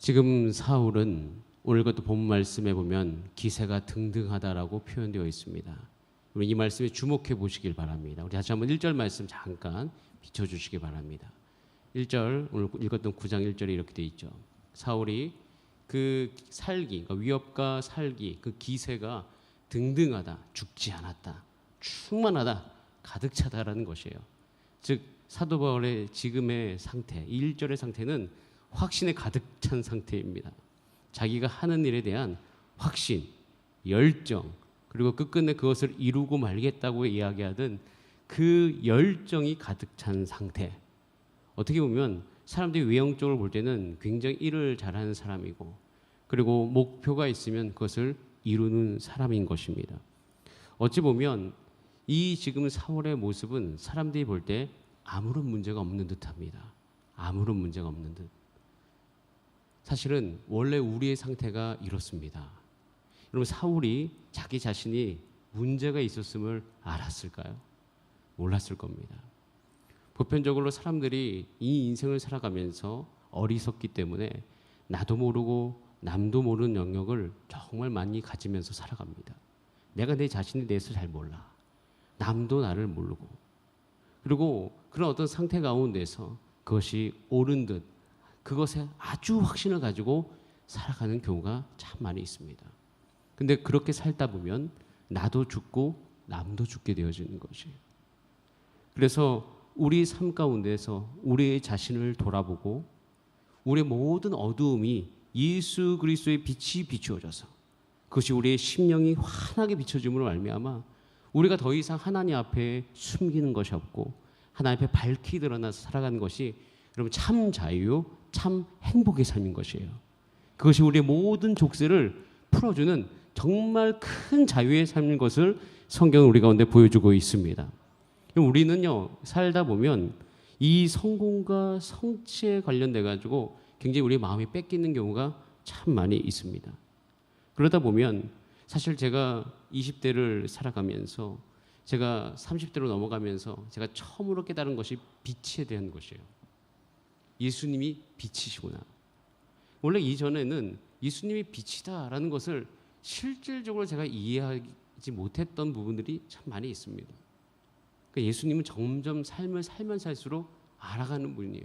지금 사울은 오늘 것도 본 말씀에 보면 기세가 등등하다라고 표현되어 있습니다. 우리 이 말씀에 주목해 보시길 바랍니다. 우리 다시 한번 1절 말씀 잠깐 비춰주시기 바랍니다. 1절 오늘 읽었던 9장 1절에 이렇게 되어 있죠. 사울이 그 살기, 그러니까 위협과 살기, 그 기세가 등등하다, 죽지 않았다, 충만하다, 가득 차다라는 것이에요. 즉 사도 바울의 지금의 상태, 1절의 상태는 확신에 가득 찬 상태입니다. 자기가 하는 일에 대한 확신, 열정, 그리고 끝끝내 그것을 이루고 말겠다고 이야기하던 그 열정이 가득 찬 상태. 어떻게 보면 사람들이 외형적으로 볼 때는 굉장히 일을 잘하는 사람이고, 그리고 목표가 있으면 그것을 이루는 사람인 것입니다. 어찌 보면 이 지금 사울의 모습은 사람들이 볼 때 아무런 문제가 없는 듯합니다. 아무런 문제가 없는 듯. 사실은 원래 우리의 상태가 이렇습니다. 여러분, 사울이 자기 자신이 문제가 있었음을 알았을까요? 몰랐을 겁니다. 보편적으로 사람들이 이 인생을 살아가면서 어리석기 때문에 나도 모르고 남도 모르는 영역을 정말 많이 가지면서 살아갑니다. 내가 내 자신에 대해서 잘 몰라. 남도 나를 모르고. 그리고 그런 어떤 상태 가운데서 그것이 옳은 듯, 그것에 아주 확신을 가지고 살아가는 경우가 참 많이 있습니다. 근데 그렇게 살다 보면 나도 죽고 남도 죽게 되어지는 것이에요. 그래서 우리 삶 가운데서 우리의 자신을 돌아보고 우리의 모든 어두움이 예수 그리스도의 빛이 비추어져서 그것이 우리의 심령이 환하게 비춰짐으로 말미암아 우리가 더 이상 하나님 앞에 숨기는 것이 없고 하나님 앞에 밝히 드러나서 살아가는 것이 여러분 참 자유, 참 행복의 삶인 것이에요. 그것이 우리의 모든 족쇄를 풀어주는 정말 큰 자유의 삶인 것을 성경은 우리 가운데 보여주고 있습니다. 우리는요, 살다 보면 이 성공과 성취에 관련돼 가지고 굉장히 우리의 마음이 뺏기는 경우가 참 많이 있습니다. 그러다 보면 사실 제가 20대를 살아가면서 제가 30대로 넘어가면서 제가 처음으로 깨달은 것이 빛에 대한 것이에요. 예수님이 빛이시구나. 원래 이전에는 예수님이 빛이다라는 것을 실질적으로 제가 이해하지 못했던 부분들이 참 많이 있습니다. 그러니까 예수님은 점점 삶을 살면 살수록 알아가는 분이에요.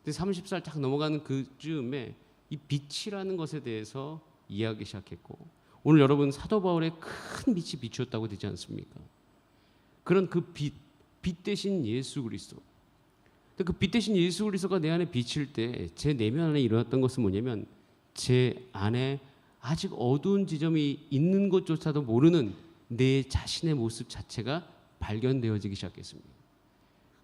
근데 30살 딱 넘어가는 그쯤에 이 빛이라는 것에 대해서 이해하기 시작했고, 오늘 여러분 사도 바울의 큰 빛이 비추었다고 되지 않습니까? 그런 그 빛 대신 예수 그리스도. 그 빛 대신 예수 그리스도가 내 안에 비칠 때 제 내면 안에 일어났던 것은 뭐냐면 제 안에 아직 어두운 지점이 있는 것조차도 모르는 내 자신의 모습 자체가 발견되어지기 시작했습니다.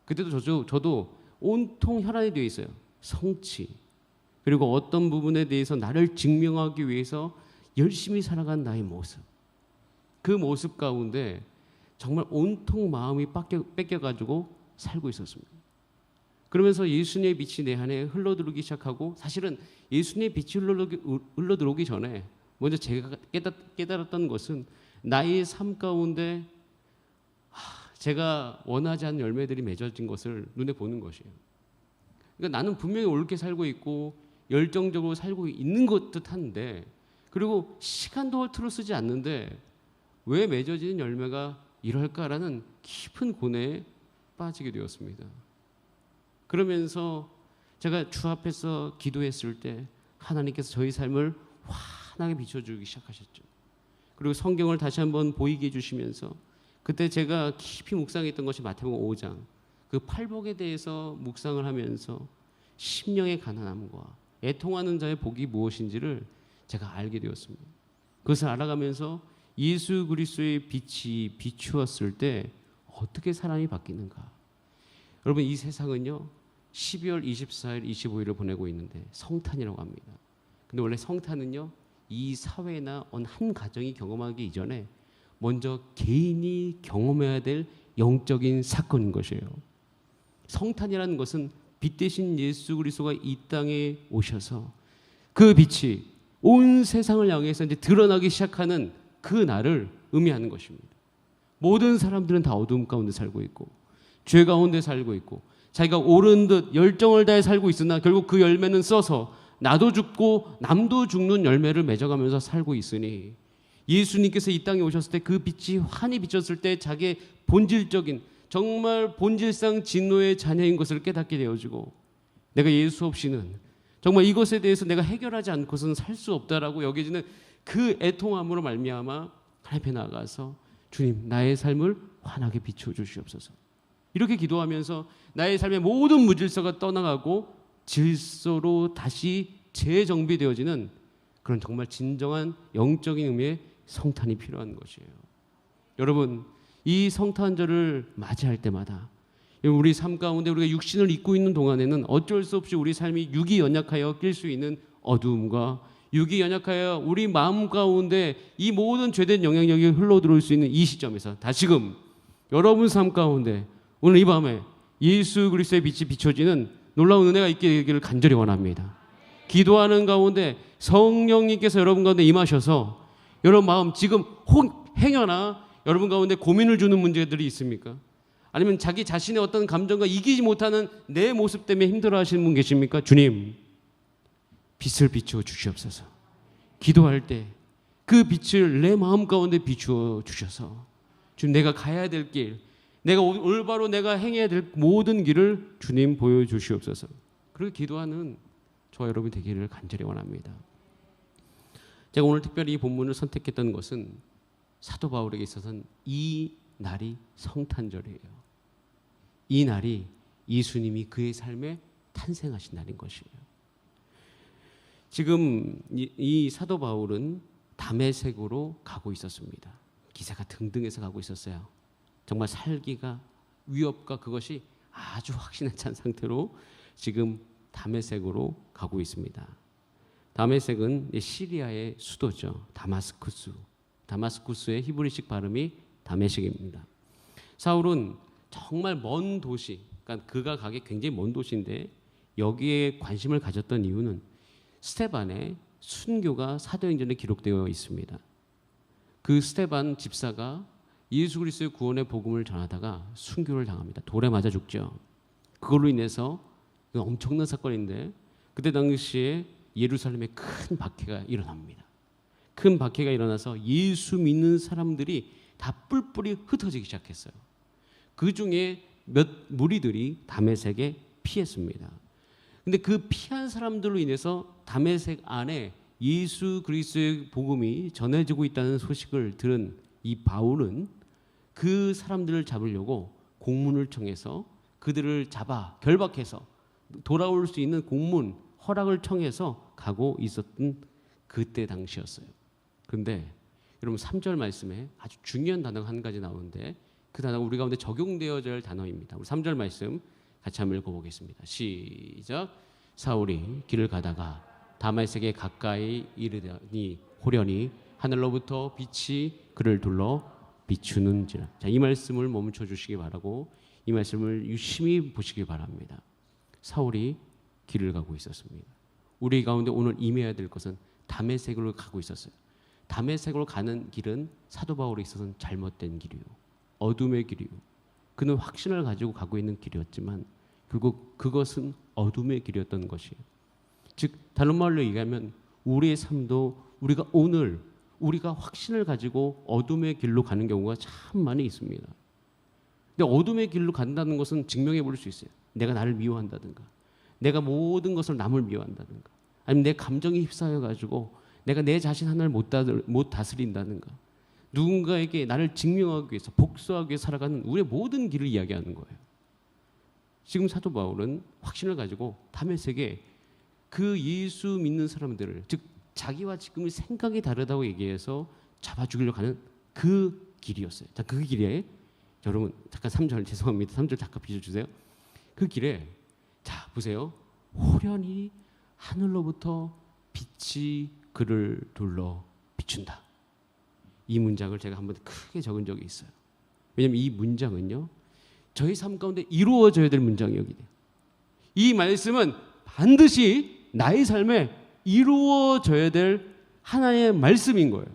그때도 저도 온통 혈안이 되어 있어요. 성취, 그리고 어떤 부분에 대해서 나를 증명하기 위해서 열심히 살아간 나의 모습, 그 모습 가운데 정말 온통 마음이 뺏겨가지고 살고 있었습니다. 그러면서 예수님의 빛이 내 안에 흘러들어오기 시작하고, 사실은 예수님의 빛이 흘러들어오기 전에 먼저 제가 깨달았던 것은 나의 삶 가운데 제가 원하지 않는 열매들이 맺어진 것을 눈에 보는 것이에요. 그러니까 나는 분명히 옳게 살고 있고 열정적으로 살고 있는 것 듯한데, 그리고 시간도 허투루 쓰지 않는데 왜 맺어지는 열매가 이럴까라는 깊은 고뇌에 빠지게 되었습니다. 그러면서 제가 주 앞에서 기도했을 때 하나님께서 저희 삶을 환하게 비춰주기 시작하셨죠. 그리고 성경을 다시 한번 보이게 해주시면서 그때 제가 깊이 묵상했던 것이 마태복음 5장 그 팔복에 대해서 묵상을 하면서 심령의 가난함과 애통하는 자의 복이 무엇인지를 제가 알게 되었습니다. 그것을 알아가면서 예수 그리스도의 빛이 비추었을 때 어떻게 사람이 바뀌는가. 여러분, 이 세상은요 12월 24일, 25일을 보내고 있는데 성탄이라고 합니다. 근데 원래 성탄은요 이 사회나 어느 한 가정이 경험하기 이전에 먼저 개인이 경험해야 될 영적인 사건인 것이에요. 성탄이라는 것은 빛 대신 예수 그리스도가 이 땅에 오셔서 그 빛이 온 세상을 향해서 이제 드러나기 시작하는 그 날을 의미하는 것입니다. 모든 사람들은 다 어두움 가운데 살고 있고 죄 가운데 살고 있고 자기가 옳은 듯 열정을 다해 살고 있으나 결국 그 열매는 써서 나도 죽고 남도 죽는 열매를 맺어가면서 살고 있으니 예수님께서 이 땅에 오셨을 때 그 빛이 환히 비쳤을 때 자기의 본질적인 정말 본질상 진노의 자녀인 것을 깨닫게 되어지고 내가 예수 없이는 정말 이것에 대해서 내가 해결하지 않고서는 살 수 없다라고 여겨지는 그 애통함으로 말미암아 하나님 앞에 나아가서 주님 나의 삶을 환하게 비춰주시옵소서. 이렇게 기도하면서 나의 삶의 모든 무질서가 떠나가고 질서로 다시 재정비되어지는 그런 정말 진정한 영적인 의미의 성탄이 필요한 것이에요. 여러분, 이 성탄절을 맞이할 때마다 우리 삶 가운데 우리가 육신을 입고 있는 동안에는 어쩔 수 없이 우리 삶이 육이 연약하여 낄 수 있는 어두움과 육이 연약하여 우리 마음 가운데 이 모든 죄된 영향력이 흘러들어올 수 있는 이 시점에서 다시금 여러분 삶 가운데 오늘 이 밤에 예수 그리스도의 빛이 비춰지는 놀라운 은혜가 있게 되기를 간절히 원합니다. 기도하는 가운데 성령님께서 여러분 가운데 임하셔서 여러분 마음 지금 행여나 여러분 가운데 고민을 주는 문제들이 있습니까? 아니면 자기 자신의 어떤 감정과 이기지 못하는 내 모습 때문에 힘들어하시는 분 계십니까? 주님 빛을 비추어 주시옵소서. 기도할 때 그 빛을 내 마음 가운데 비추어 주셔서 주님 내가 가야 될 길, 내가 올바로 내가 행해야 될 모든 길을 주님 보여주시옵소서. 그렇게 기도하는 저와 여러분이 되기를 간절히 원합니다. 제가 오늘 특별히 이 본문을 선택했던 것은 사도 바울에게 있어서는 이 날이 성탄절이에요. 이 날이 예수님이 그의 삶에 탄생하신 날인 것이에요. 지금 이 사도 바울은 다메섹으로 가고 있었습니다. 기세가 등등해서 가고 있었어요. 정말 살기가 위협과 그것이 아주 확신에 찬 상태로 지금 다메섹으로 가고 있습니다. 다메섹은 시리아의 수도죠. 다마스쿠스의 히브리식 발음이 다메섹입니다. 사울은 정말 먼 도시, 그러니까 그가 가기 굉장히 먼 도시인데 여기에 관심을 가졌던 이유는 스데반의 순교가 사도행전에 기록되어 있습니다. 그 스데반 집사가 예수 그리스도의 구원의 복음을 전하다가 순교를 당합니다. 돌에 맞아 죽죠. 그걸로 인해서 엄청난 사건인데 그때 당시에 예루살렘에 큰 박해가 일어납니다. 큰 박해가 일어나서 예수 믿는 사람들이 다 뿔뿔이 흩어지기 시작했어요. 그 중에 몇 무리들이 다메섹에 피했습니다. 근데 그 피한 사람들로 인해서 다메섹 안에 예수 그리스도의 복음이 전해지고 있다는 소식을 들은 이 바울은 그 사람들을 잡으려고 공문을 청해서 그들을 잡아 결박해서 돌아올 수 있는 공문 허락을 청해서 가고 있었던 그때 당시였어요. 그런데 여러분 3절 말씀에 아주 중요한 단어가 한 가지 나오는데 그 단어가 우리 가운데 적용되어야 할 단어입니다. 우리 3절 말씀 같이 한번 읽어보겠습니다. 시작. 사울이 길을 가다가 다메섹에 가까이 이르더니 호련히 하늘로부터 빛이 그를 둘러 비추는지라. 자, 이 말씀을 멈춰 주시기 바라고 이 말씀을 유심히 보시기 바랍니다. 사울이 길을 가고 있었습니다. 우리 가운데 오늘 임해야 될 것은 다메섹으로 가고 있었어요. 다메섹으로 가는 길은 사도 바울에 있어서는 잘못된 길이요, 어둠의 길이요. 그는 확신을 가지고 가고 있는 길이었지만 결국 그것은 어둠의 길이었던 것이에요. 즉 다른 말로 얘기하면 우리의 삶도 우리가 오늘 우리가 확신을 가지고 어둠의 길로 가는 경우가 참 많이 있습니다. 근데 어둠의 길로 간다는 것은 증명해 볼 수 있어요. 내가 나를 미워한다든가, 내가 모든 것을 남을 미워한다든가, 아니면 내 감정이 휩싸여 가지고 내가 내 자신 하나를 못 다스린다든가, 누군가에게 나를 증명하기 위해서 복수하기 위해서 살아가는 우리의 모든 길을 이야기하는 거예요. 지금 사도 바울은 확신을 가지고 다메섹에 그 예수 믿는 사람들을, 즉 자기와 지금의 생각이 다르다고 얘기해서 잡아 죽이려고 하는 그 길이었어요. 자, 그 길에 여러분 잠깐 3절 죄송합니다. 3절 잠깐 비춰주세요. 그 길에 자 보세요. 호련히 하늘로부터 빛이 그를 둘러 비춘다. 이 문장을 제가 한번 크게 적은 적이 있어요. 왜냐하면 이 문장은요 저희 삶 가운데 이루어져야 될 문장이거든요. 이 말씀은 반드시 나의 삶에 이루어져야 될 하나의 말씀인 거예요.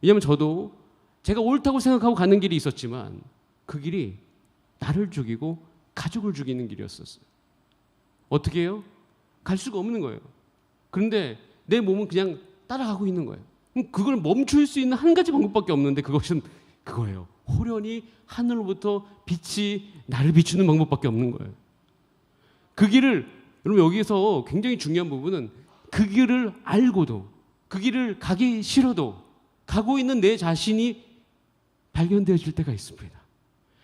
왜냐하면 저도 제가 옳다고 생각하고 가는 길이 있었지만 그 길이 나를 죽이고 가족을 죽이는 길이었었어요. 어떻게 해요? 갈 수가 없는 거예요. 그런데 내 몸은 그냥 따라가고 있는 거예요. 그럼 그걸 멈출 수 있는 한 가지 방법밖에 없는데 그것은 그거예요. 호련히 하늘로부터 빛이 나를 비추는 방법밖에 없는 거예요. 그 길을, 여러분 여기서 굉장히 중요한 부분은 그 길을 알고도, 그 길을 가기 싫어도 가고 있는 내 자신이 발견되어질 때가 있습니다.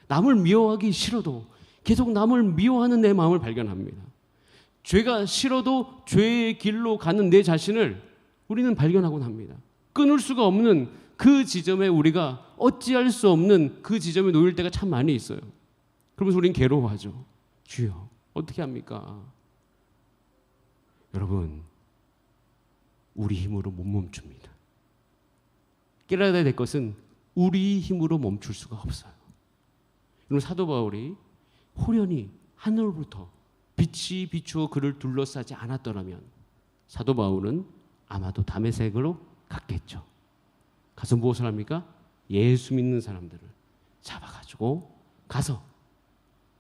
남을 미워하기 싫어도 계속 남을 미워하는 내 마음을 발견합니다. 죄가 싫어도 죄의 길로 가는 내 자신을 우리는 발견하곤 합니다. 끊을 수가 없는 그 지점에 우리가 어찌할 수 없는 그 지점에 놓일 때가 참 많이 있어요. 그러면서 우리는 괴로워하죠. 주여, 어떻게 합니까? 여러분, 우리 힘으로 못 멈춥니다. 깨달아야 될 것은 우리 힘으로 멈출 수가 없어요. 여러분, 사도 바울이 호련히 하늘로부터 빛이 비추어 그를 둘러싸지 않았더라면 사도 바울은 아마도 다메섹으로 갔겠죠. 가서 무엇을 합니까? 예수 믿는 사람들을 잡아가지고 가서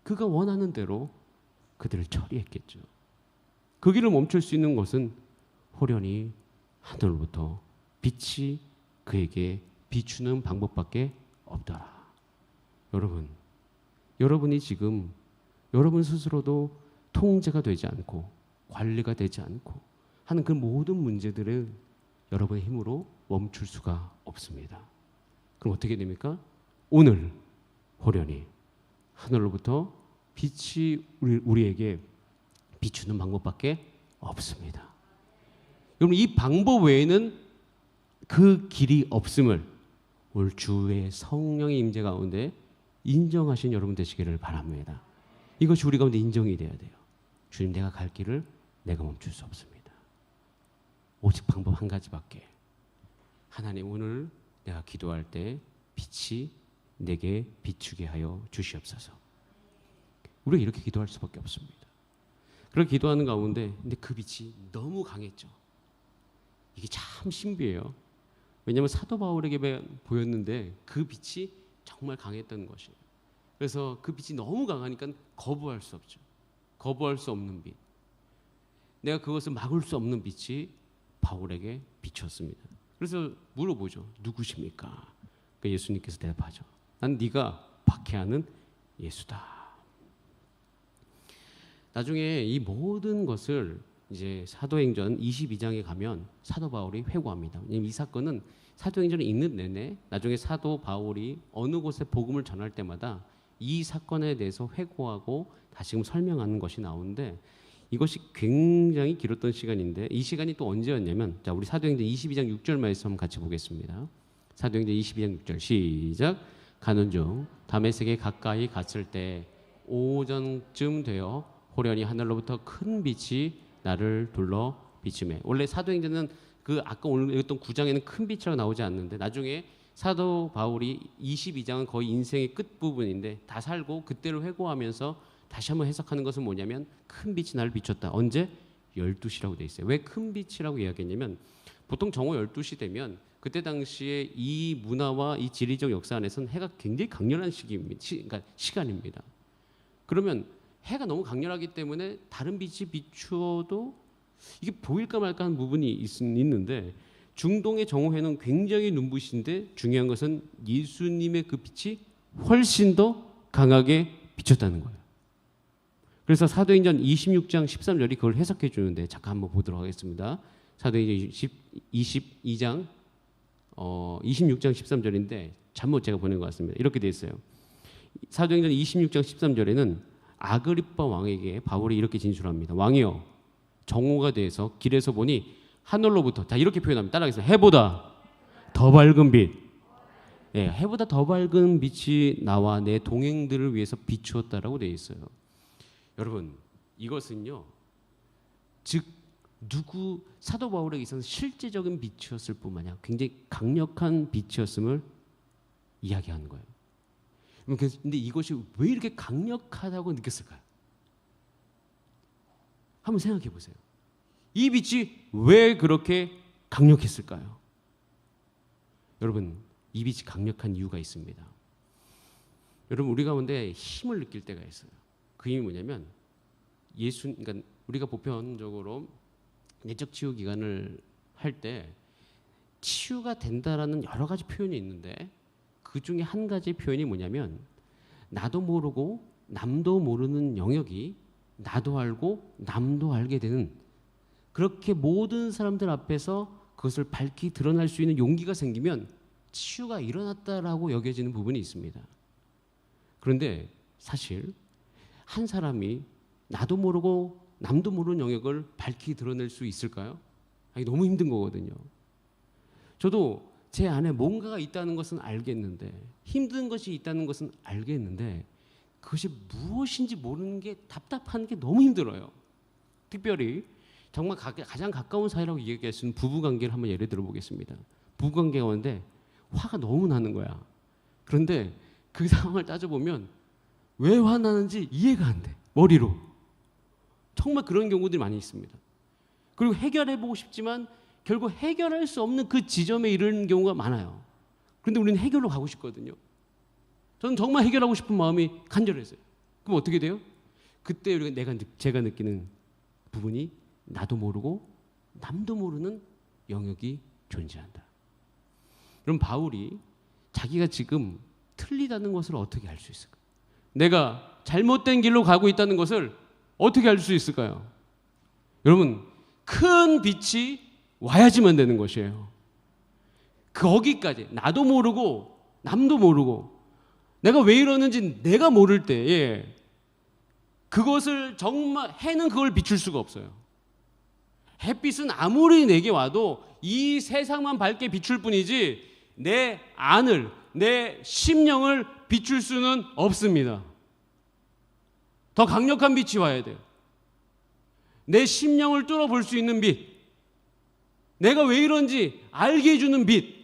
그가 원하는 대로 그들을 처리했겠죠. 그 길을 멈출 수 있는 것은 호련히 하늘로부터 빛이 그에게 비추는 방법밖에 없더라. 여러분, 여러분이 지금 여러분 스스로도 통제가 되지 않고 관리가 되지 않고 하는 그 모든 문제들을 여러분의 힘으로 멈출 수가 없습니다. 그럼 어떻게 됩니까? 오늘 호련히 하늘로부터 빛이 우리에게 비추는 방법밖에 없습니다. 여러분, 이 방법 외에는 그 길이 없음을 오늘 주의 성령의 임재 가운데 인정하신 여러분 되시기를 바랍니다. 이것이 우리 가운데 인정이 돼야 돼요. 주님, 내가 갈 길을 내가 멈출 수 없습니다. 오직 방법 한 가지밖에. 하나님, 오늘 내가 기도할 때 빛이 내게 비추게 하여 주시옵소서. 우리가 이렇게 기도할 수밖에 없습니다. 그렇게 기도하는 가운데 근데 그 빛이 너무 강했죠. 이게 참 신비해요. 왜냐하면 사도 바울에게 보였는데 그 빛이 정말 강했던 것이에요. 그래서 그 빛이 너무 강하니까 거부할 수 없죠. 거부할 수 없는 빛. 내가 그것을 막을 수 없는 빛이 바울에게 비쳤습니다. 그래서 물어보죠. 누구십니까? 예수님께서 대답하죠. 난 네가 박해하는 예수다. 나중에 이 모든 것을 이제 사도행전 22장에 가면 사도 바울이 회고합니다. 왜냐하면 이 사건은 사도행전을 읽는 내내 나중에 사도 바울이 어느 곳에 복음을 전할 때마다 이 사건에 대해서 회고하고 다시금 설명하는 것이 나오는데 이것이 굉장히 길었던 시간인데 이 시간이 또 언제였냐면 자, 우리 사도행전 22장 6절 말씀 한번 같이 보겠습니다. 사도행전 22장 6절 시작. 가는 중 다메섹에 가까이 갔을 때 오전쯤 되어 호련히 하늘로부터 큰 빛이 나를 둘러 비추매. 원래 사도행전은 그 아까 오늘 읽었던 9장에는 큰 빛이라고 나오지 않는데 나중에 사도 바울이 22장은 거의 인생의 끝부분인데 다 살고 그때를 회고하면서 다시 한번 해석하는 것은 뭐냐면 큰 빛이 나를 비췄다. 언제? 12시라고 돼 있어요. 왜 큰 빛이라고 이야기했냐면 보통 정오 12시 되면 그때 당시에 이 문화와 이 지리적 역사 안에서는 해가 굉장히 강렬한 그러니까 시간입니다. 그러면 해가 너무 강렬하기 때문에 다른 빛이 비추어도 이게 보일까 말까 하는 부분이 있는데 중동의 정오해는 굉장히 눈부신데 중요한 것은 예수님의 그 빛이 훨씬 더 강하게 비쳤다는 거예요. 그래서 사도행전 26장 13절이 그걸 해석해 주는데 잠깐 한번 보도록 하겠습니다. 사도행전 22장 26장 13절인데 잘못 제가 보낸 것 같습니다. 이렇게 돼 있어요. 사도행전 26장 13절에는 아그리빠 왕에게 바울이 이렇게 진술합니다. 왕이여, 정오가 돼서 길에서 보니 하늘로부터 다 이렇게 표현합니다. 따라하겠습니다. 해보다 더 밝은 빛. 네, 해보다 더 밝은 빛이 나와 내 동행들을 위해서 비추었다라고 되어 있어요. 여러분, 이것은요, 즉 사도 바울에게 있어서 실제적인 빛이었을 뿐만 아니라 굉장히 강력한 빛이었음을 이야기하는 거예요. 근데 이것이 왜 이렇게 강력하다고 느꼈을까요? 한번 생각해 보세요. 이 빛이 왜 그렇게 강력했을까요? 여러분, 이 빛이 강력한 이유가 있습니다. 여러분, 우리 가운데 힘을 느낄 때가 있어요. 그 힘이 뭐냐면 그러니까 우리가 보편적으로 내적 치유 기간을 할 때 치유가 된다라는 여러 가지 표현이 있는데 그 중에 한 가지 표현이 뭐냐면 나도 모르고 남도 모르는 영역이 나도 알고 남도 알게 되는, 그렇게 모든 사람들 앞에서 그것을 밝히 드러날 수 있는 용기가 생기면 치유가 일어났다라고 여겨지는 부분이 있습니다. 그런데 사실 한 사람이 나도 모르고 남도 모르는 영역을 밝히 드러낼 수 있을까요? 아니, 너무 힘든 거거든요. 저도 제 안에 뭔가가 있다는 것은 알겠는데, 힘든 것이 있다는 것은 알겠는데 그것이 무엇인지 모르는 게 답답한 게 너무 힘들어요. 특별히 정말 가장 가까운 사이라고 얘기할 수 있는 부부관계를 한번 예를 들어보겠습니다. 부부관계 가운데 화가 너무 나는 거야. 그런데 그 상황을 따져보면 왜 화나는지 이해가 안 돼, 머리로. 정말 그런 경우들이 많이 있습니다. 그리고 해결해보고 싶지만 결국 해결할 수 없는 그 지점에 이르는 경우가 많아요. 그런데 우리는 해결로 가고 싶거든요. 저는 정말 해결하고 싶은 마음이 간절했어요. 그럼 어떻게 돼요? 그때 제가 느끼는 부분이 나도 모르고 남도 모르는 영역이 존재한다. 그럼 바울이 자기가 지금 틀리다는 것을 어떻게 알 수 있을까? 내가 잘못된 길로 가고 있다는 것을 어떻게 알 수 있을까요? 여러분, 큰 빛이 와야지만 되는 것이에요. 거기까지 나도 모르고 남도 모르고 내가 왜 이러는지 내가 모를 때에 그것을 정말 해는 그걸 비출 수가 없어요. 햇빛은 아무리 내게 와도 이 세상만 밝게 비출 뿐이지 내 안을, 내 심령을 비출 수는 없습니다. 더 강력한 빛이 와야 돼요. 내 심령을 뚫어볼 수 있는 빛, 내가 왜 이런지 알게 해주는 빛,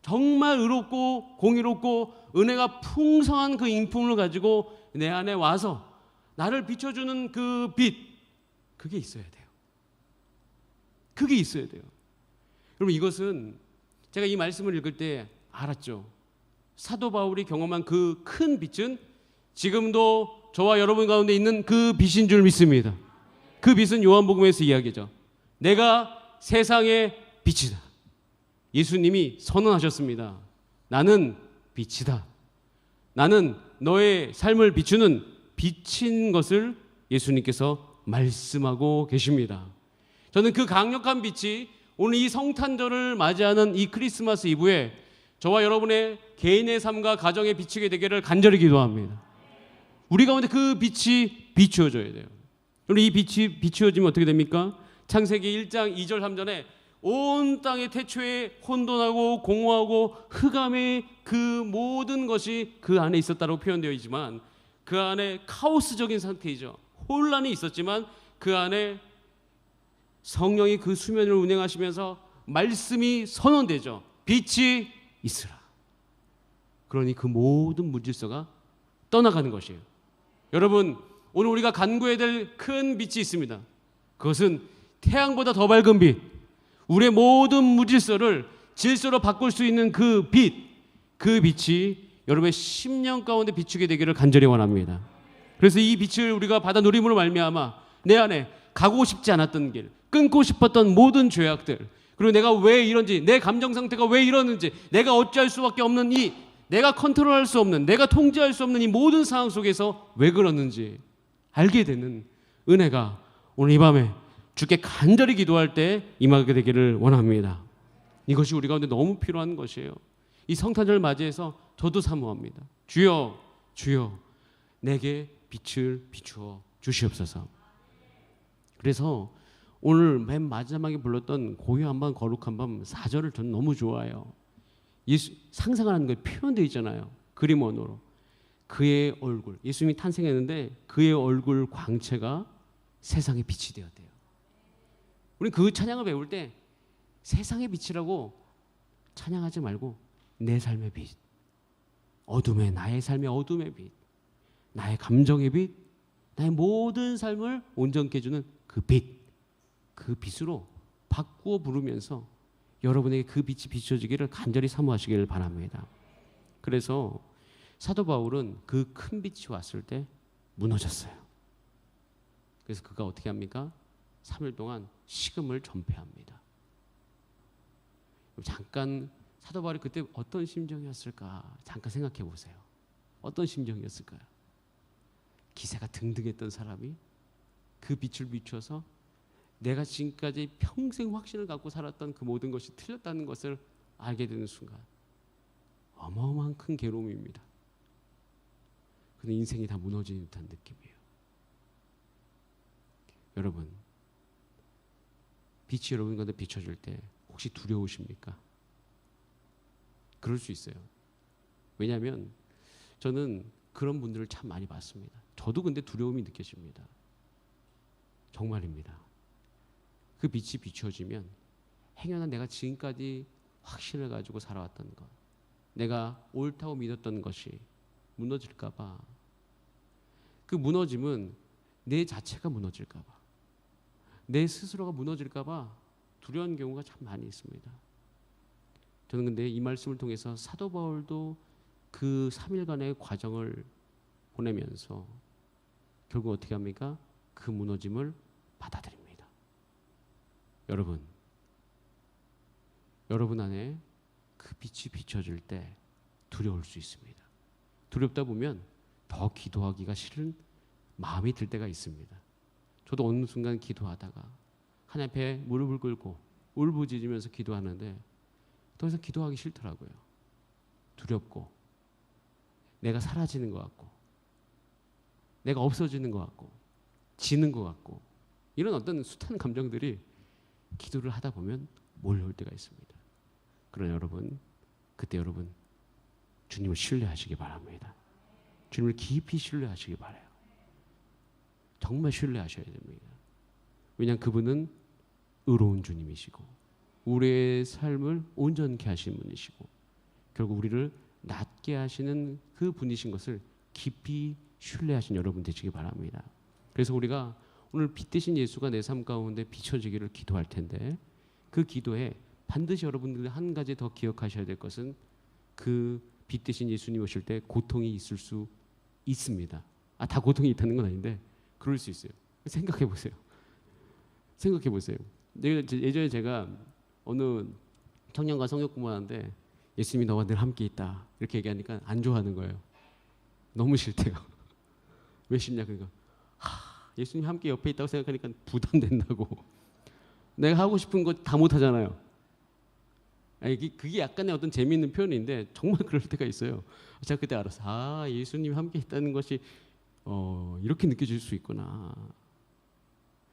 정말 의롭고 공의롭고 은혜가 풍성한 그 인품을 가지고 내 안에 와서 나를 비춰주는 그 빛, 그게 있어야 돼요. 그게 있어야 돼요. 여러분, 이것은 제가 이 말씀을 읽을 때 알았죠. 사도 바울이 경험한 그 큰 빛은 지금도 저와 여러분 가운데 있는 그 빛인 줄 믿습니다. 그 빛은 요한복음에서 이야기죠. 내가 세상의 빛이다. 예수님이 선언하셨습니다. 나는 빛이다. 나는 너의 삶을 비추는 빛인 것을 예수님께서 말씀하고 계십니다. 저는 그 강력한 빛이 오늘 이 성탄절을 맞이하는 이 크리스마스 이브에 저와 여러분의 개인의 삶과 가정에 비치게 되기를 간절히 기도합니다. 우리 가운데 그 빛이 비추어져야 돼요. 이 빛이 비추어지면 어떻게 됩니까? 창세기 1장 2절 3절에 온 땅의 태초에 혼돈하고 공허하고 흑암의 그 모든 것이 그 안에 있었다고 표현되어 있지만 그 안에 카오스적인 상태이죠. 혼란이 있었지만 그 안에 성령이 그 수면을 운행하시면서 말씀이 선언되죠. 빛이 있으라. 그러니 그 모든 무질서가 떠나가는 것이에요. 여러분, 오늘 우리가 간구해야 될 큰 빛이 있습니다. 그것은 태양보다 더 밝은 빛, 우리의 모든 무질서를 질서로 바꿀 수 있는 그 빛, 그 빛이 여러분의 심령 가운데 비추게 되기를 간절히 원합니다. 그래서 이 빛을 우리가 받아 누림으로 말미암아 내 안에 가고 싶지 않았던 길, 끊고 싶었던 모든 죄악들, 그리고 내가 왜 이런지, 내 감정 상태가 왜 이러는지, 내가 어찌할 수밖에 없는 이 내가 컨트롤할 수 없는, 내가 통제할 수 없는 이 모든 상황 속에서 왜 그러는지 알게 되는 은혜가 오늘 이 밤에 주께 간절히 기도할 때 임하게 되기를 원합니다. 이것이 우리 가운데 너무 필요한 것이에요. 이 성탄절을 맞이해서 저도 사모합니다. 주여, 주여, 내게 빛을 비추어 주시옵소서. 그래서 오늘 맨 마지막에 불렀던 고요한 밤 거룩한 밤 4절을 저는 너무 좋아해요. 예수 상상하는 게 표현되어 있잖아요. 그림 언어로. 그의 얼굴, 예수님이 탄생했는데 그의 얼굴 광채가 세상의 빛이 되었대요. 우리는 그 찬양을 배울 때 세상의 빛이라고 찬양하지 말고 내 삶의 빛, 어둠의, 나의 삶의 어둠의 빛, 나의 감정의 빛, 나의 모든 삶을 온전케 해주는 그 빛, 그 빛으로 바꾸어 부르면서 여러분에게 그 빛이 비춰지기를 간절히 사모하시기를 바랍니다. 그래서 사도 바울은 그 큰 빛이 왔을 때 무너졌어요. 그래서 그가 어떻게 합니까? 3일 동안 식음을 전폐합니다. 잠깐 사도 바울이 그때 어떤 심정이었을까 잠깐 생각해 보세요. 어떤 심정이었을까요? 기세가 등등했던 사람이 그 빛을 비춰서 내가 지금까지 평생 확신을 갖고 살았던 그 모든 것이 틀렸다는 것을 알게 되는 순간 어마어마한 큰 괴로움입니다. 근데 인생이 다 무너지는 듯한 느낌이에요. 여러분, 빛이 여러분 가운데 비춰질 때 혹시 두려우십니까? 그럴 수 있어요. 왜냐하면 저는 그런 분들을 참 많이 봤습니다. 저도 근데 두려움이 느껴집니다. 정말입니다. 그 빛이 비춰지면 행여나 내가 지금까지 확신을 가지고 살아왔던 것, 내가 옳다고 믿었던 것이 무너질까 봐, 그 무너짐은 내 자체가 무너질까 봐, 내 스스로가 무너질까 봐 두려운 경우가 참 많이 있습니다. 저는 근데 이 말씀을 통해서 사도 바울도 그 3일간의 과정을 보내면서 결국 어떻게 합니까? 그 무너짐을 받아들입니다. 여러분 안에 그 빛이 비춰질 때 두려울 수 있습니다. 두렵다 보면 더 기도하기가 싫은 마음이 들 때가 있습니다. 저도 어느 순간 기도하다가 하나님 앞에 무릎을 꿇고 울부짖으면서 기도하는데 더 이상 기도하기 싫더라고요. 두렵고 내가 사라지는 것 같고 내가 없어지는 것 같고 지는 것 같고 이런 어떤 숱한 감정들이 기도를 하다 보면 몰려올 때가 있습니다. 그러나 여러분, 그때 여러분 주님을 신뢰하시기 바랍니다. 주님을 깊이 신뢰하시기 바라요. 정말 신뢰하셔야 됩니다. 왜냐하면 그분은 의로운 주님이시고 우리의 삶을 온전케 하시는 분이시고 결국 우리를 낫게 하시는 그 분이신 것을 깊이 신뢰하신 여러분 되시기 바랍니다. 그래서 우리가 오늘 빛 대신 예수가 내 삶 가운데 비춰지기를 기도할 텐데 그 기도에 반드시 여러분들 한 가지 더 기억하셔야 될 것은 그 빛 대신 예수님 오실 때 고통이 있을 수 있습니다. 다 고통이 있다는 건 아닌데 그럴 수 있어요. 생각해 보세요. 생각해 보세요. 예전에 제가 어느 청년과 성역 공부하는데 예수님이 너와 늘 함께 있다 이렇게 얘기하니까 안 좋아하는 거예요. 너무 싫대요. 왜 싫냐 그러니까 예수님 함께 옆에 있다고 생각하니까 부담된다고. 내가 하고 싶은 거 다 못하잖아요. 그게 약간의 어떤 재미있는 표현인데 정말 그럴 때가 있어요. 제가 그때 알았어. 예수님이 함께 있다는 것이 이렇게 느껴질 수 있구나.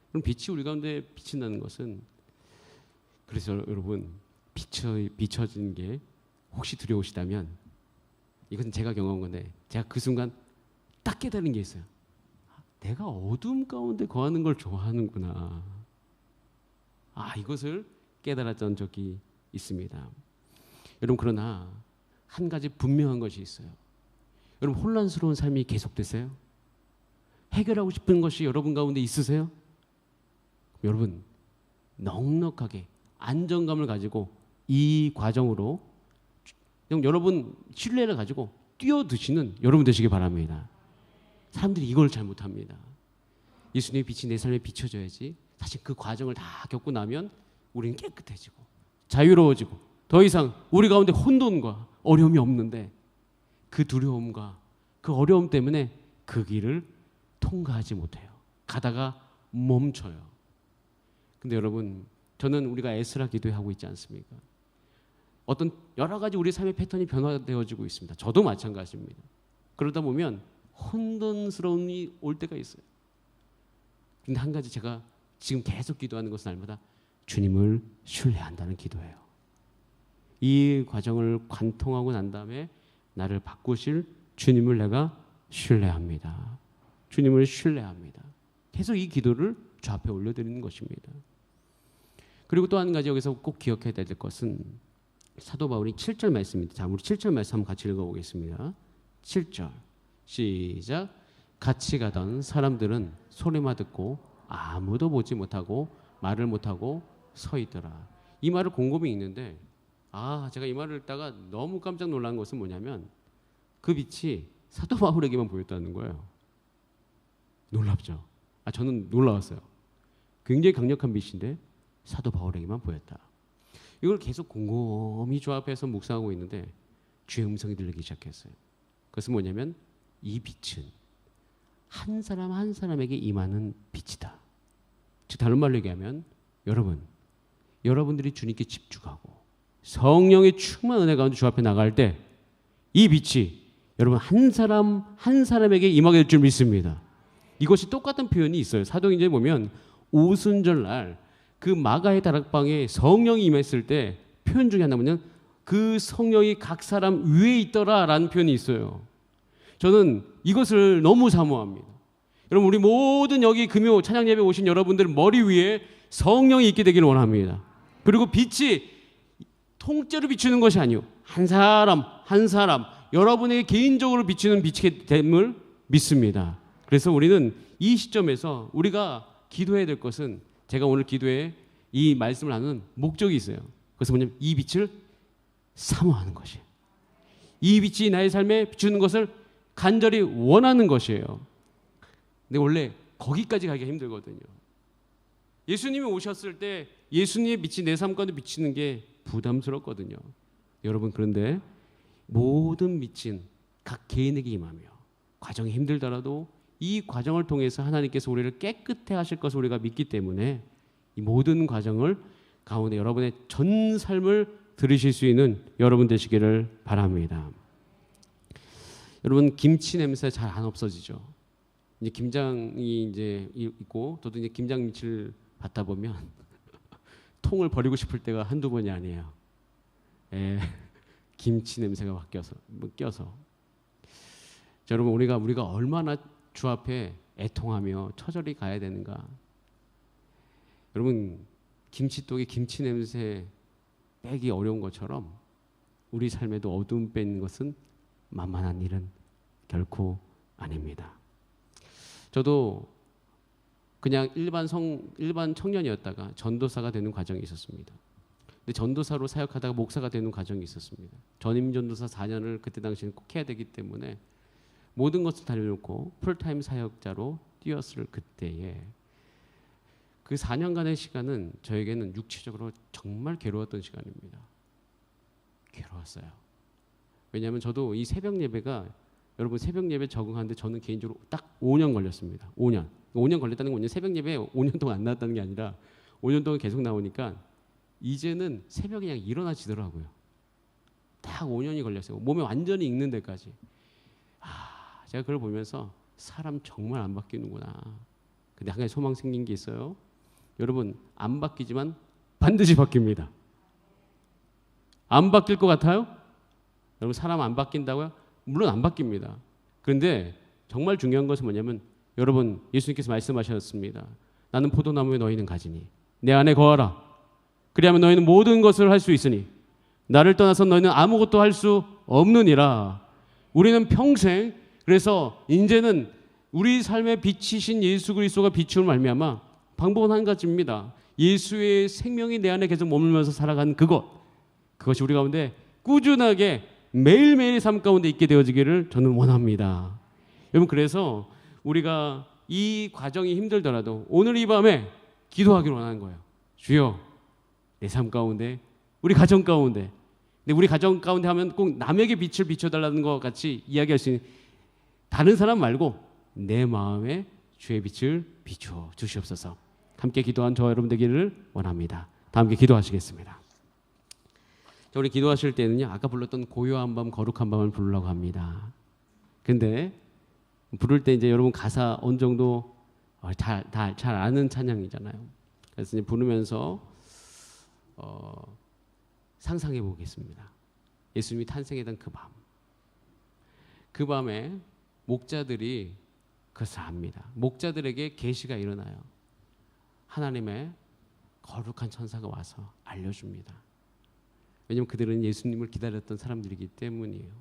그럼 빛이 우리 가운데 비친다는 것은 그래서 여러분 비춰진 게 혹시 두려우시다면 이것은 제가 경험한 건데 제가 그 순간 딱 깨달은 게 있어요. 내가 어둠 가운데 거하는 걸 좋아하는구나. 이것을 깨달았던 적이 있습니다. 여러분 그러나 한 가지 분명한 것이 있어요. 여러분 혼란스러운 삶이 계속되세요? 해결하고 싶은 것이 여러분 가운데 있으세요? 여러분 넉넉하게 안정감을 가지고 이 과정으로 여러분 신뢰를 가지고 뛰어드시는 여러분 되시기 바랍니다. 사람들이 이걸 잘 못합니다. 예수님의 빛이 내 삶에 비춰져야지. 사실 그 과정을 다 겪고 나면 우리는 깨끗해지고 자유로워지고 더 이상 우리 가운데 혼돈과 어려움이 없는데 그 두려움과 그 어려움 때문에 그 길을 통과하지 못해요. 가다가 멈춰요. 근데 여러분 저는 우리가 에스라 기도하고 있지 않습니까? 어떤 여러 가지 우리 삶의 패턴이 변화되어지고 있습니다. 저도 마찬가지입니다. 그러다 보면 혼돈스러움이 올 때가 있어요. 근데 한 가지 제가 지금 계속 기도하는 것은 날마다 주님을 신뢰한다는 기도예요. 이 과정을 관통하고 난 다음에 나를 바꾸실 주님을 내가 신뢰합니다. 주님을 신뢰합니다. 계속 이 기도를 주 앞에 올려드리는 것입니다. 그리고 또 한 가지 여기서 꼭 기억해야 될 것은 사도 바울이 7절 말씀입니다. 자, 우리 7절 말씀 한번 같이 읽어보겠습니다. 7절 시작. 같이 가던 사람들은 소리만 듣고 아무도 보지 못하고 말을 못하고 서 있더라. 이 말을 곰곰이 읽는데 제가 이 말을 읽다가 너무 깜짝 놀란 것은 뭐냐면 그 빛이 사도 바울에게만 보였다는 거예요. 놀랍죠? 저는 놀라웠어요. 굉장히 강력한 빛인데 사도 바울에게만 보였다. 이걸 계속 곰곰이 주 앞에서 묵상하고 있는데 주의 음성이 들리기 시작했어요. 그것은 뭐냐면 이 빛은 한 사람 한 사람에게 임하는 빛이다. 즉 다른 말로 얘기하면 여러분들이 주님께 집중하고 성령의 충만한 은혜 가운데 주 앞에 나갈 때 이 빛이 여러분 한 사람 한 사람에게 임하게 될 줄 믿습니다. 이것이 똑같은 표현이 있어요. 사도행전에 보면 오순절 날 그 마가의 다락방에 성령이 임했을 때 표현 중에 하나 뭐냐면 그 성령이 각 사람 위에 있더라라는 표현이 있어요. 저는 이것을 너무 사모합니다. 여러분 우리 모든 여기 금요 찬양 예배 오신 여러분들 머리 위에 성령이 있게 되기를 원합니다. 그리고 빛이 통째로 비추는 것이 아니요 한 사람 한 사람 여러분에게 개인적으로 비추는 빛이 됨을 믿습니다. 그래서 우리는 이 시점에서 우리가 기도해야 될 것은 제가 오늘 기도에 이 말씀을 하는 목적이 있어요. 그래서 뭐냐면 이 빛을 사모하는 것이에요. 이 빛이 나의 삶에 비추는 것을 간절히 원하는 것이에요. 근데 원래 거기까지 가기가 힘들거든요. 예수님이 오셨을 때 예수님의 빛이 내 삶 가운데 비치는 게 부담스럽거든요. 여러분 그런데 모든 빛은 각 개인에게 임하며 과정이 힘들더라도 이 과정을 통해서 하나님께서 우리를 깨끗해 하실 것을 우리가 믿기 때문에 이 모든 과정을 가운데 여러분의 전 삶을 들으실 수 있는 여러분 되시기를 바랍니다. 여러분 김치 냄새 잘 안 없어지죠. 이제 김장이 이제 있고 저도 이제 김장 밑을 받다 보면 통을 버리고 싶을 때가 한두 번이 아니에요. 김치 냄새가 막 껴서. 자, 여러분 우리가 얼마나 주 앞에 애통하며 처절히 가야 되는가. 여러분 김치독에 김치 냄새 빼기 어려운 것처럼 우리 삶에도 어두움 빼는 것은 만만한 일은 결코 아닙니다. 저도 그냥 일반 청년이었다가 전도사가 되는 과정이 있었습니다. 근데 전도사로 사역하다가 목사가 되는 과정이 있었습니다. 전임 전도사 4년을 그때 당시에는 꼭 해야 되기 때문에 모든 것을 달려놓고 풀타임 사역자로 뛰었을 그때에 그 4년간의 시간은 저에게는 육체적으로 정말 괴로웠던 시간입니다. 괴로웠어요. 왜냐하면 저도 이 새벽 예배가 여러분 새벽 예배 적응하는데 저는 개인적으로 딱 5년 걸렸습니다. 5년 걸렸다는 건 새벽 예배 5년 동안 안 나왔다는 게 아니라 5년 동안 계속 나오니까 이제는 새벽에 그냥 일어나지더라고요. 딱 5년이 걸렸어요. 몸에 완전히 익는 데까지. 제가 그걸 보면서 사람 정말 안 바뀌는구나. 근데 한 가지 소망 생긴 게 있어요. 여러분 안 바뀌지만 반드시 바뀝니다. 안 바뀔 것 같아요? 여러분 사람 안 바뀐다고요? 물론 안 바뀝니다. 그런데 정말 중요한 것은 뭐냐면 여러분 예수님께서 말씀하셨습니다. 나는 포도나무에 너희는 가지니 내 안에 거하라. 그리하면 너희는 모든 것을 할 수 있으니 나를 떠나서 너희는 아무것도 할 수 없느니라. 우리는 평생 그래서 이제는 우리 삶에 비치신 예수 그리스도가 비추는 말미암아 방법은 한 가지입니다. 예수의 생명이 내 안에 계속 머물면서 살아가는 그것이 우리 가운데 꾸준하게 매일매일 삶 가운데 있게 되어지기를 저는 원합니다. 여러분 그래서 우리가 이 과정이 힘들더라도 오늘 이 밤에 기도하기를 원하는 거예요. 주여 내 삶 가운데 우리 가정 가운데 근데 우리 가정 가운데 하면 꼭 남에게 빛을 비춰달라는 것 같이 이야기할 수 있는 다른 사람 말고 내 마음에 주의 빛을 비추어 주시옵소서. 함께 기도한 저와 여러분 되기를 원합니다. 다 함께 기도하시겠습니다. 자, 우리 기도하실 때는요 아까 불렀던 고요한 밤 거룩한 밤을 부르려고 합니다. 근데 부를 때 이제 여러분 가사 어느 정도 잘 아는 찬양이잖아요. 그래서 이제 부르면서 상상해 보겠습니다. 예수님이 탄생했던 그 밤에 목자들이 그것을 압니다. 목자들에게 계시가 일어나요. 하나님의 거룩한 천사가 와서 알려줍니다. 왜냐하면 그들은 예수님을 기다렸던 사람들이기 때문이에요.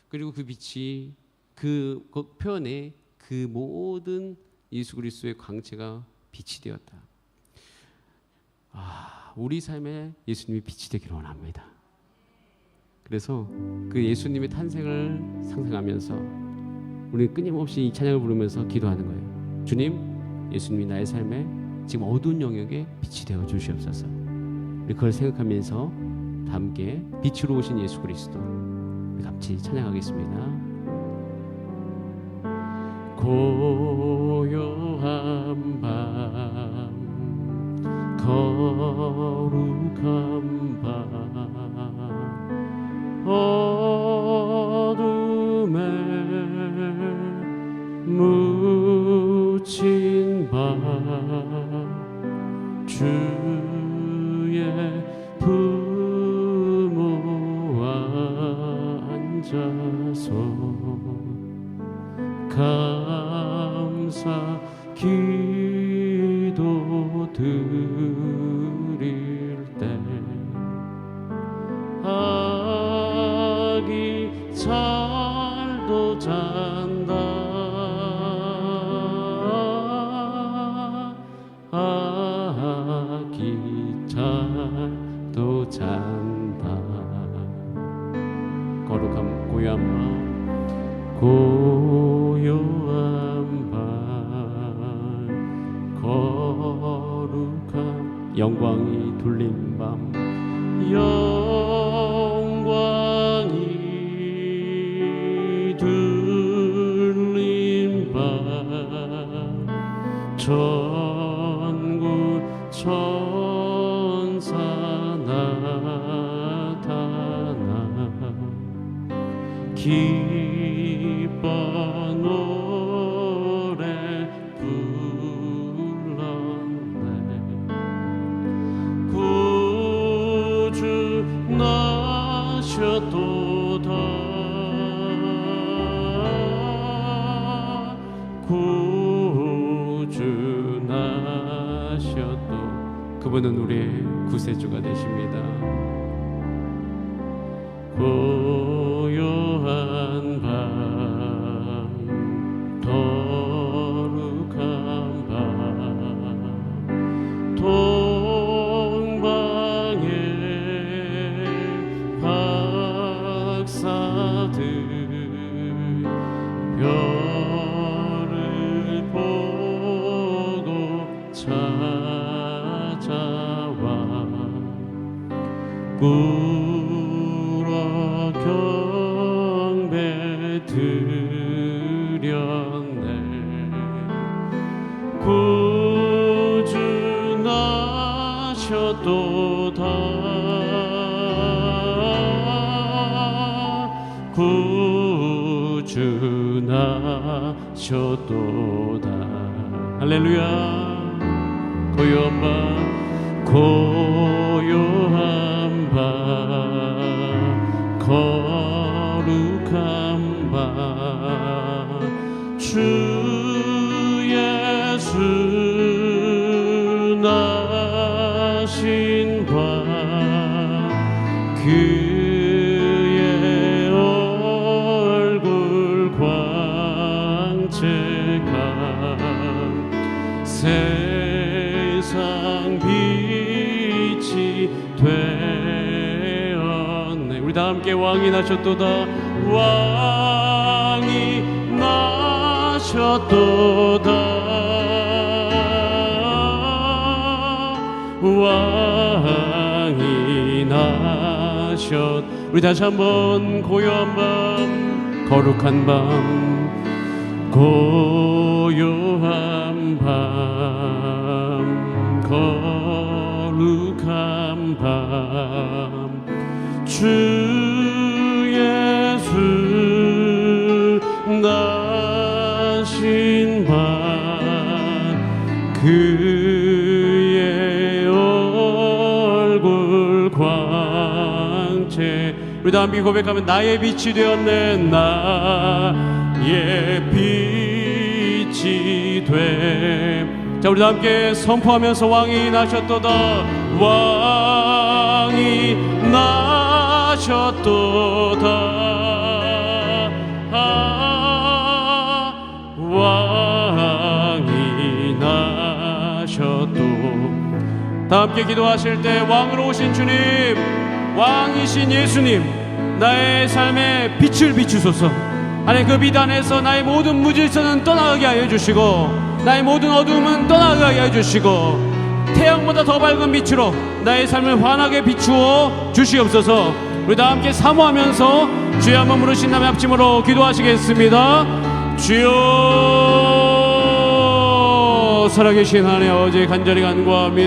그리고 그 빛이 그 표현에 그 모든 예수 그리스도의 광채가 빛이 되었다. 우리 삶에 예수님이 빛이 되기를 원합니다. 그래서 그 예수님의 탄생을 상상하면서 우리는 끊임없이 이 찬양을 부르면서 기도하는 거예요. 주님, 예수님이 나의 삶에 지금 어두운 영역에 빛이 되어 주시옵소서. 우리 그걸 생각하면서 다 함께 빛으로 오신 예수 그리스도 우리 같이 찬양하겠습니다. 고요한 밤 거룩한 밤 어둠에 묻힌 밤 주의 부모와 앉아서 감사 기도 드릴 때 아기 잘도 잔다 아기 잘도 잔다 거룩한 고요한 밤 고요한 밤 거룩한 영광이 둘린 밤 영광이 둘린 밤 천군 천사 나타나 기뻐 노래 불렀네 구주 나셨도다 구주 나셨도 그분은 우리의 구세주가 되십니다. 고요한 밤 거룩한 밤 동방의 박사들 별을 보고 찾아와 꿇어 경배 드렸네 구주 나셨도다 구주 나셨도다 할렐루야 고요한 밤 고요한 밤 거룩한 밤 주 예수 나신 밤 그의 얼굴 광채가 세상 빛이 되었네 우리 다 함께 왕이 나셨도다 왕이 나셨도다 왕이 나셨 우리 다시 한번 고요한 밤 거룩한 밤 고요한 밤 거룩한 밤 주 예수 나신 밤 그의 얼굴 광채 우리 다 함께 고백하면 나의 빛이 되었네 나의 빛이 돼 자 우리 다 함께 선포하면서 왕이 나셨도다 왕이 나셨도다 왕이 나셨도 다 함께 기도하실 때 왕으로 오신 주님 왕이신 예수님 나의 삶에 빛을 비추소서 하나님 그 빛 안에서 나의 모든 무질서는 떠나가게 하여 주시고 나의 모든 어두움은 떠나가게 하여 주시고 태양보다 더 밝은 빛으로 나의 삶을 환하게 비추어 주시옵소서. 우리 다 함께 사모하면서 주여 한번 부르신 남의 합심으로 기도하시겠습니다. 주여 살아계신 하나님 아버지 간절히 간구합니다.